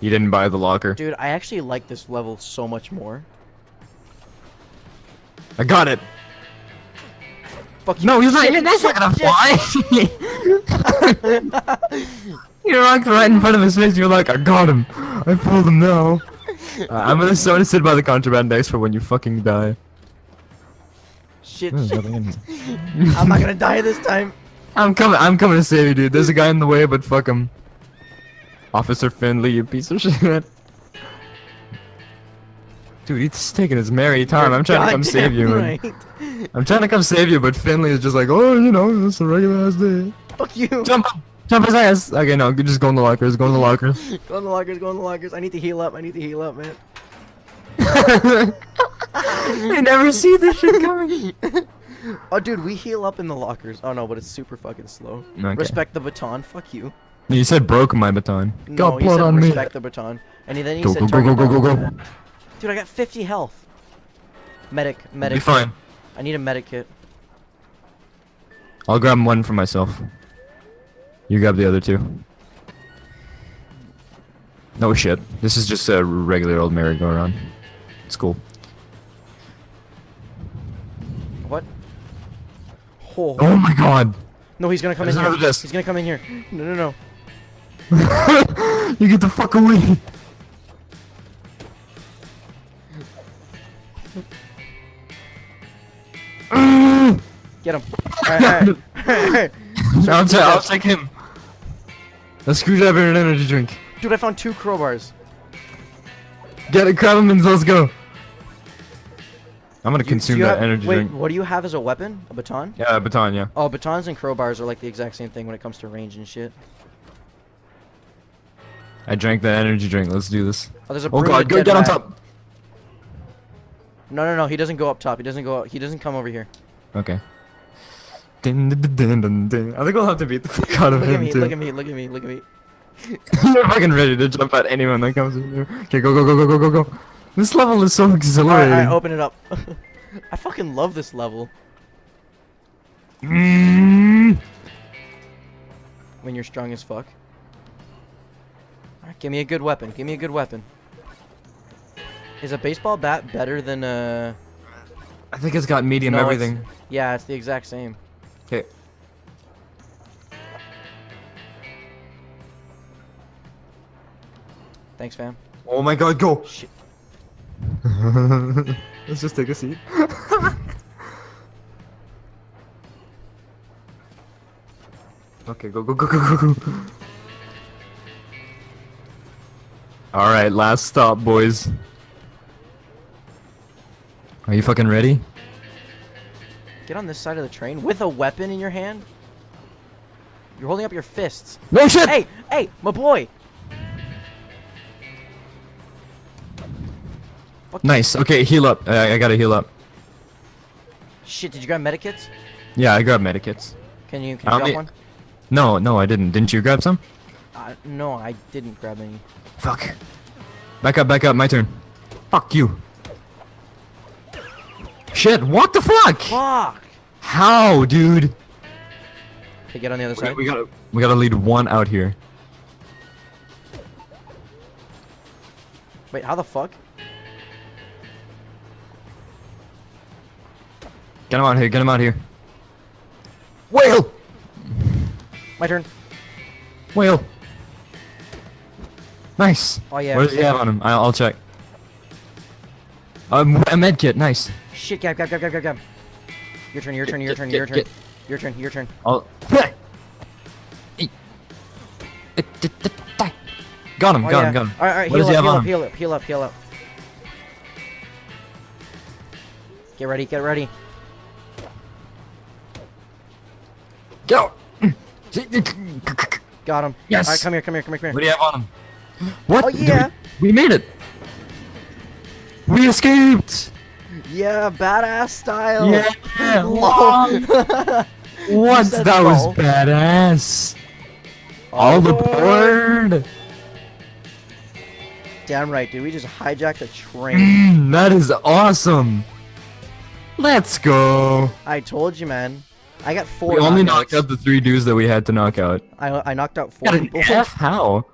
You didn't buy the locker. Dude, I actually like this level so much more. I got it. Fuck you. No, he's not. That's not gonna fly. You walked right in front of his face. You're like, I got him. I fooled him now. I'm gonna sort of sit by the contraband decks for when you fucking die. Shit, There's shit. nothing in here. I'm not gonna die this time. I'm coming to save you, dude. There's a guy in the way, but fuck him. Officer Finley, you piece of shit. Dude, he's taking his merry time. I'm trying to come save you. Right. I'm trying to come save you, but Finley is just like, oh, you know, it's a regular ass day. Fuck you. Jump up! Jump his ass! Okay, no, just go in the lockers, go in the lockers. Go in the lockers, go in the lockers. I need to heal up, man. You never see this shit coming. Oh, dude, we heal up in the lockers. Oh, no, but it's super fucking slow. Okay. Respect the baton. Fuck you. You said broke my baton. No, Got you blood said on me. respect the baton. And then you Go, said go, go, go, target go, go, down. go. Dude, I got 50 health. Medic. Be fine. I need a medic kit. I'll grab one for myself. You grab the other two. No shit. This is just a regular old merry-go-round. It's cool. What? Oh. Oh my god! No, he's gonna come There's in here. another desk. He's gonna come in here. No, no, no. You get the fuck away! Get him. Alright, alright. I'll take him. A screwdriver and an energy drink. Dude, I found 2 crowbars. Get it, grab him and let's go. I'm gonna consume Do you that have- energy wait, drink. what do you have as a weapon? A baton? Yeah, a baton, yeah. Oh, batons and crowbars are like the exact same thing when it comes to range and shit. I drank that energy drink. Let's do this. Oh, there's a Oh brood god, of go dead get on rat. top. No, no, no, he doesn't go up top. He doesn't go. He doesn't come over here. Okay. Din, din, din, din, din. I think we'll have to beat the fuck out of Look at him me, too. look at me, look at me, look at me. You're fucking ready to jump at anyone that comes in here. Okay, go, go, go, go, go, go, go. This level is so exhilarating. Alright, open it up. I fucking love this level. Mm. When you're strong as fuck. Alright, give me a good weapon. Give me a good weapon. Is a baseball bat better than a... I think it's got medium No, it's- everything. Yeah, it's the exact same. Okay. Thanks, fam. Oh my god, go! Shit. Let's just take a seat. Okay, go, go, go, go, go, go. Alright, last stop, boys. Are you fucking ready? Get on this side of the train with a weapon in your hand? You're holding up your fists. No shit! Hey! Hey! My boy! Fuck you. Nice, okay, heal up. I gotta heal up. Shit, did you grab medikits? Yeah, I grabbed medikits. Can you I drop only- one? No, I didn't. Didn't you grab some? No, I didn't grab any. Fuck. Back up, my turn. Fuck you. Shit, what the fuck? Fuck! How, dude? Okay, get on the other side. We gotta lead one out here. Wait, how the fuck? Get him out here, get him out here. Whale! My turn. Whale! Nice. Oh yeah. What does he have on him? I'll check. A med kit, nice. Shit, grab. Your turn, your turn, your turn, your turn. get. Your turn, your turn. I'll... Got him, Oh, got yeah. him, got him. Alright, What does he have on him? heal up. Get ready. Go! Got him. Yes! Alright, come here. What do you have on him? What? Oh, yeah. We made it! We escaped! Yeah, badass style. Yeah! Lol. What? said That was lol. badass! All aboard! Damn right, dude. We just hijacked a train. That is awesome! Let's go! I told you, man. I got 4 We only knockouts. knocked out the 3 dudes that we had to knock out. I knocked out 4 Got an people. F? How?